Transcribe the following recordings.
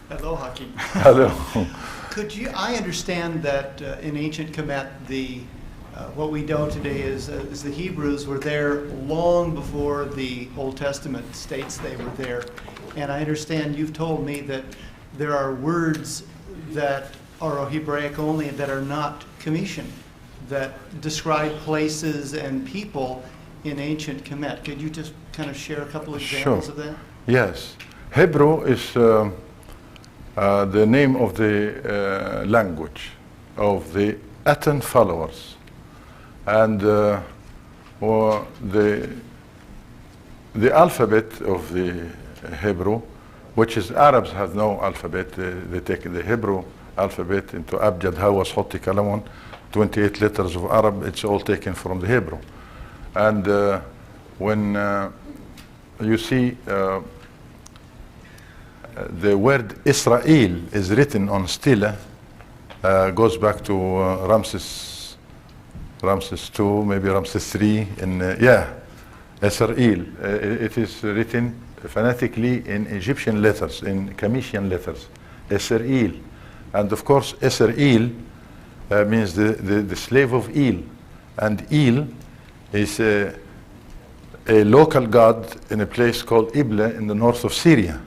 Hello, Hakim. Hello. I understand that in ancient Khemet, what we know today is the Hebrews were there long before the Old Testament states they were there. And I understand you've told me that there are words that are Hebraic only that are not Commission, that describe places and people in ancient Khemet. Could you just kind of share a couple of examples of that? Yes. Hebrew is the name of the language of the Aten followers. And the alphabet of the Hebrew, which is Arabs have no alphabet. They take the Hebrew alphabet into Abjad, Hawas, Hotti, Kalaman, 28 letters of Arab. It's all taken from the Hebrew. And when you see the word Israel is written on stela, goes back to Ramses II, maybe Ramses III, Israel. It is written phonetically in Egyptian letters, in Commission letters, Israel. And of course, Israel means the slave of El. And El is a local god in a place called Ibla in the north of Syria.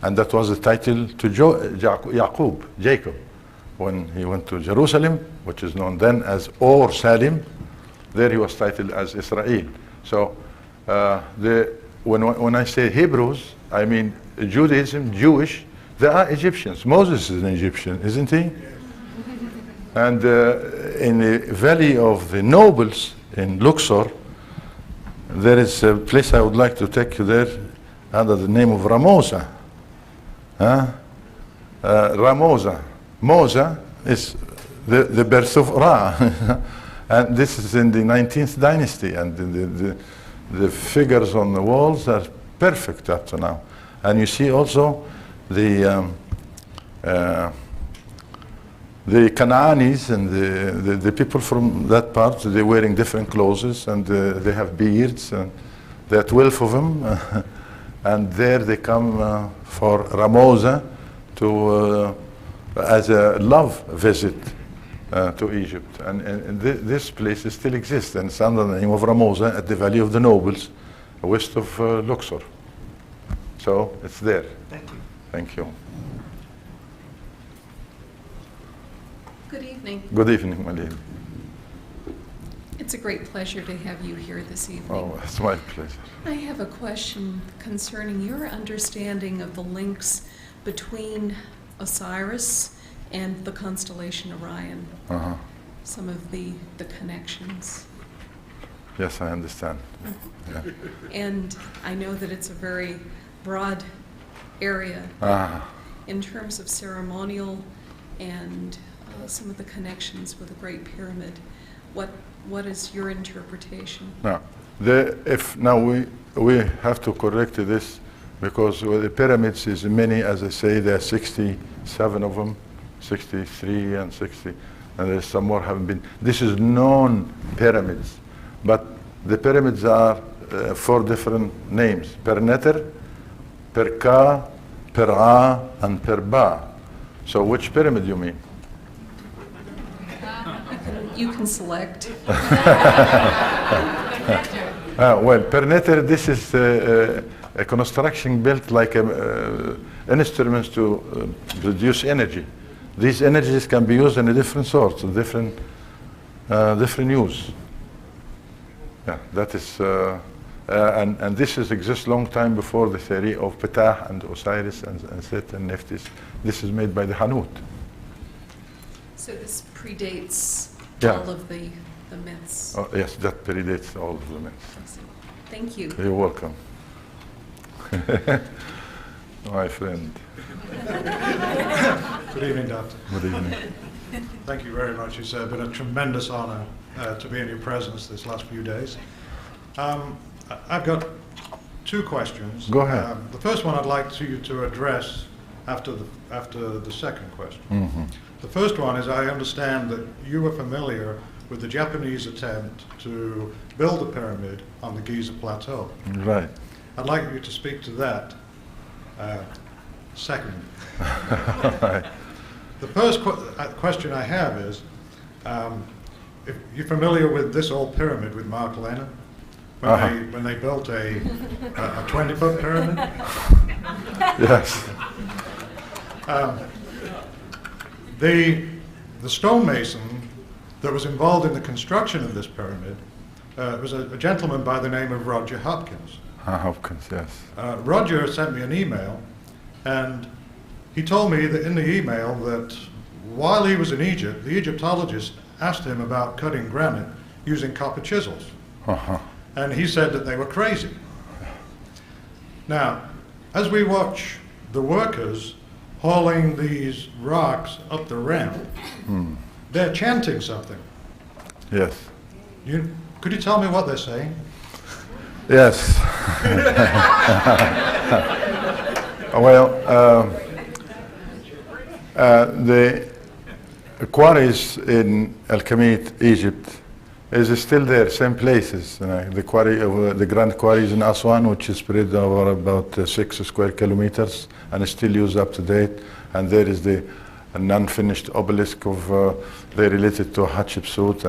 And that was the title to Jacob, when he went to Jerusalem, which is known then as Or Salim. There he was titled as Israel. So when I say Hebrews, I mean Judaism, Jewish. They are Egyptians. Moses is an Egyptian, isn't he? And in the Valley of the Nobles in Luxor, there is a place I would like to take you there under the name of Ramosa. Ramosa. Mosa is the birth of Ra. And this is in the 19th dynasty, and the figures on the walls are perfect up to now. And you see also the Canaanites and the people from that part, they're wearing different clothes, and they have beards, and there are 12 of them. And there they come for Ramosa as a love visit to Egypt. And this place still exists, and it's under the name of Ramosa at the Valley of the Nobles, west of Luxor. So it's there. Thank you. Thank you. Good evening. Good evening, my lady. It's a great pleasure to have you here this evening. Oh, it's my pleasure. I have a question concerning your understanding of the links between Osiris and the constellation Orion. Uh-huh. Some of the connections. Yes, I understand. Yeah. And I know that it's a very broad area in terms of ceremonial and some of the connections with the Great Pyramid. What is your interpretation? Now, we have to correct this, because with the pyramids is many, as I say, there are 67 of them, 63 and 60, and there's some more haven't been. This is known pyramids, but the pyramids are 4 different names: Perneter, Perka, Pera, and Perba. So which pyramid you mean? You can select. Well, Perneter, this is a construction built like instruments to produce energy. These energies can be used in a different sorts, different use. Yeah, that is, and this exists long time before the theory of Ptah and Osiris and Set and Nephthys. This is made by the Hanut. So this predates all of the myths. Oh, yes, that predates all of the myths. Thank you. You're welcome. My friend. Good evening, Doctor. Good evening. Thank you very much. It's been a tremendous honor to be in your presence this last few days. I've got 2 questions. Go ahead. The first one I'd like you to address after the second question. Mm-hmm. The first one is, I understand that you were familiar with the Japanese attempt to build a pyramid on the Giza Plateau. Right. I'd like you to speak to that. second. The first question I have is, if you're familiar with this old pyramid with Mark Lennon, when they built a 20-foot pyramid? Yes. The stonemason that was involved in the construction of this pyramid was a gentleman by the name of Roger Hopkins. Hopkins, yes. Roger sent me an email, and he told me that in the email that while he was in Egypt, the Egyptologist asked him about cutting granite using copper chisels. And he said that they were crazy. Now, as we watch the workers hauling these rocks up the ramp, they're chanting something. Yes. Could you tell me what they're saying? Yes. Well, the quarries in Khemet, Egypt, is still there, same places. The quarry, the grand quarries in Aswan, which is spread over about 6 square kilometers and is still used up to date. And there is the non-finished obelisk of they related to Hatshepsut,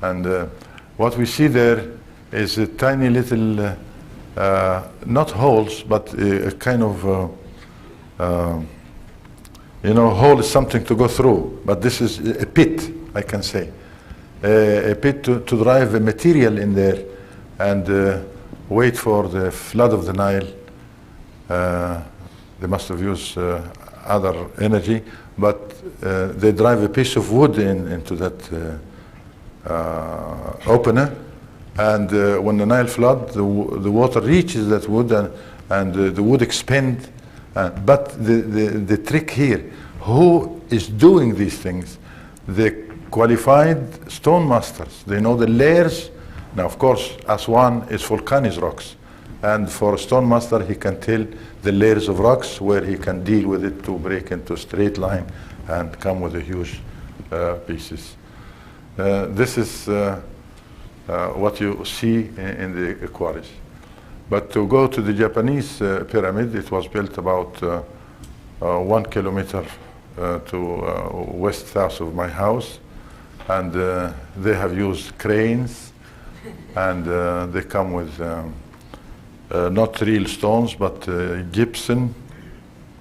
and what we see there is a tiny little, not holes, but a kind of, hole is something to go through, but this is a pit, I can say. A pit to drive a material in there and wait for the flood of the Nile. They must have used other energy, but they drive a piece of wood into that opener, and when the Nile flood, the water reaches that wood and the wood expand. But the trick here, who is doing these things? The qualified stone masters. They know the layers. Now, of course, Aswan is volcanic rocks, and for a stone master, he can tell the layers of rocks where he can deal with it to break into a straight line and come with the huge pieces. This is what you see in the quarries. But to go to the Japanese pyramid, it was built about 1 kilometer to west-south of my house, and they have used cranes, and they come with not real stones, but gypsum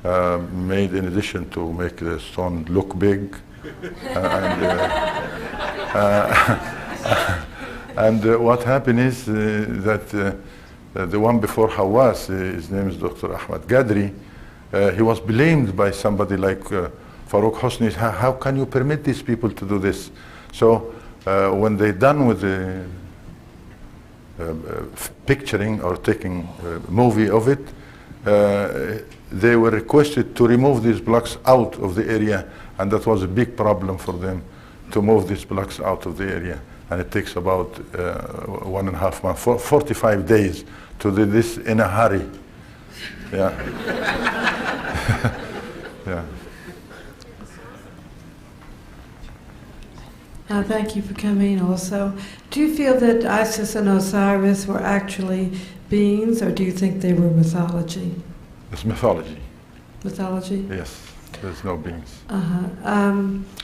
made in addition to make the stone look big. And what happened is that the one before Hawass, his name is Dr. Ahmad Gadri, he was blamed by somebody like Farouk Hosni. How can you permit these people to do this? So when they done with the picturing or taking a movie of it, they were requested to remove these blocks out of the area, and that was a big problem for them to move these blocks out of the area. And it takes about 1.5 months, 45 days to do this in a hurry. Yeah. Yeah. Thank you for coming also. Do you feel that Isis and Osiris were actually beings, or do you think they were mythology? It's mythology. Mythology? Yes, there's no beings.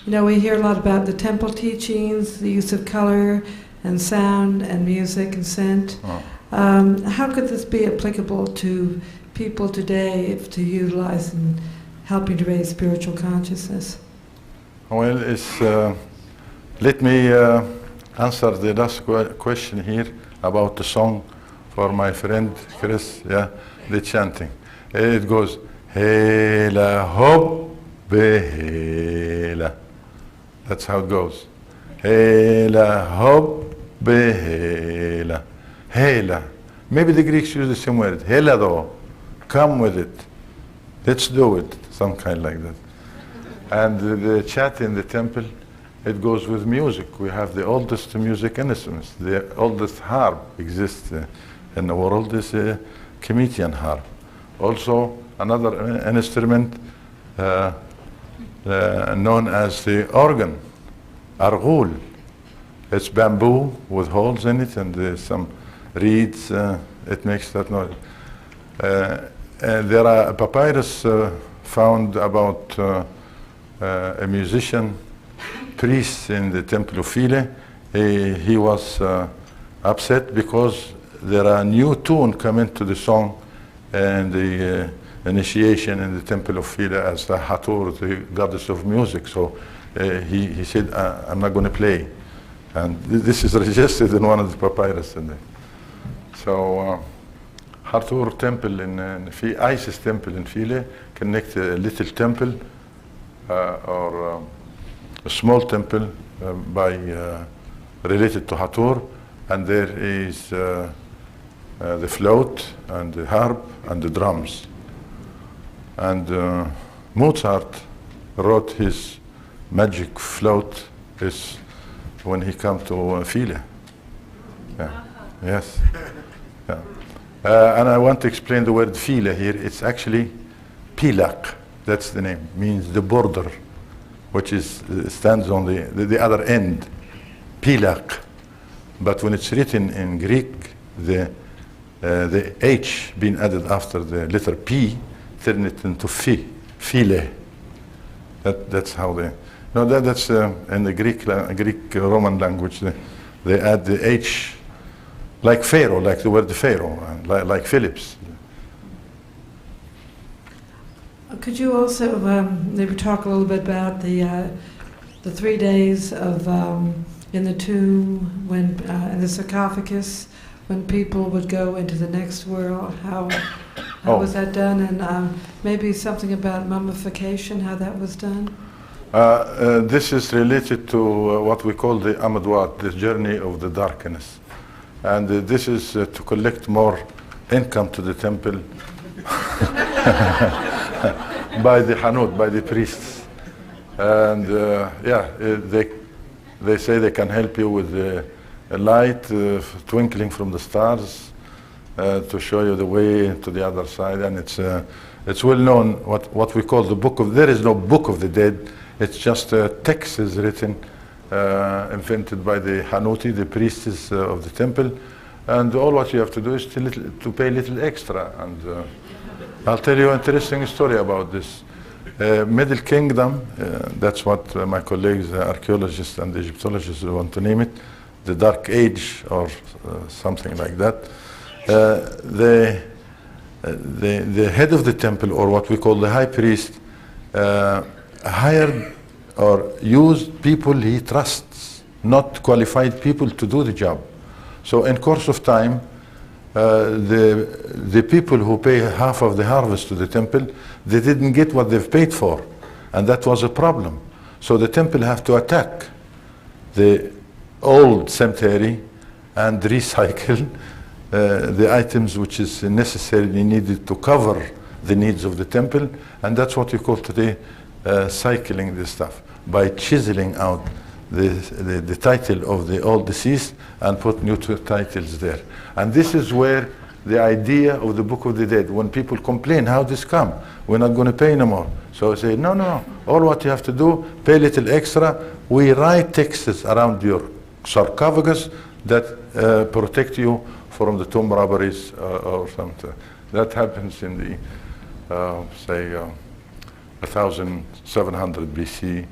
We hear a lot about the temple teachings, the use of color and sound and music and scent. How could this be applicable to people today to utilize in helping to raise spiritual consciousness? Well, let me answer the last question here about the song for my friend Chris, the chanting. It goes, Hela hop behela. That's how it goes. Hela hop behela. Hela. Maybe the Greeks use the same word. Hela do. Come with it. Let's do it. Some kind like that. And the chant in the temple, it goes with music. We have the oldest music instruments. The oldest harp exists in the world is a Khemetian harp. Also, another instrument known as the organ, arghul. It's bamboo with holes in it and some reeds. It makes that noise. there are a papyrus found about a musician priest in the temple of Philae. He was upset because there are new tune come into the song and the initiation in the temple of Philae as the Hathor, the goddess of music. So he said, I'm not going to play. And this is registered in one of the papyrus. So Hathor temple in Isis temple in Philae connect a little temple or a small temple related to Hathor, and there is the float and the harp and the drums. And Mozart wrote his magic float is when he came to Philae. Yeah. Yes. Yeah. And I want to explain the word Philae here. It's actually Pilak. That's the name. Means the border, which is stands on the other end. Pilak. But when it's written in Greek, the H being added after the letter P, turn it into Philae. That's how they. No, that's in the Greek Roman language. They add the H, like Pharaoh, like the word Pharaoh, like Phillips. Could you also maybe talk a little bit about the 3 days of in the tomb when in the sarcophagus when people would go into the next world? How was that done, and maybe something about mummification, how that was done? This is related to what we call the Amadwat, the journey of the darkness. And this is to collect more income to the temple by the Hanut, by the priests. And they say they can help you with a light twinkling from the stars to show you the way to the other side. And it's well known what we call the book of, there is no book of the dead. It's just a text is written, invented by the Hanuti, the priests of the temple. And all what you have to do is to pay a little extra. And I'll tell you an interesting story about this. Middle Kingdom, that's what my colleagues, the archaeologists and the Egyptologists want to name it, the Dark Age or something like that. The head of the temple, or what we call the high priest, hired or used people he trusts, not qualified people to do the job. So in course of time, the people who pay half of the harvest to the temple, they didn't get what they've paid for, and that was a problem. So the temple have to attack the old cemetery and recycle the items which is necessarily needed to cover the needs of the temple, and that's what we call today cycling this stuff, by chiseling out the title of the old deceased and put new titles there. And this is where the idea of the Book of the Dead, when people complain, how this come? We're not going to pay no more. So I say, no. All what you have to do, pay a little extra. We write texts around your sarcophagus that protect you from the tomb robberies or something. That happens in the, say, 1700 BC.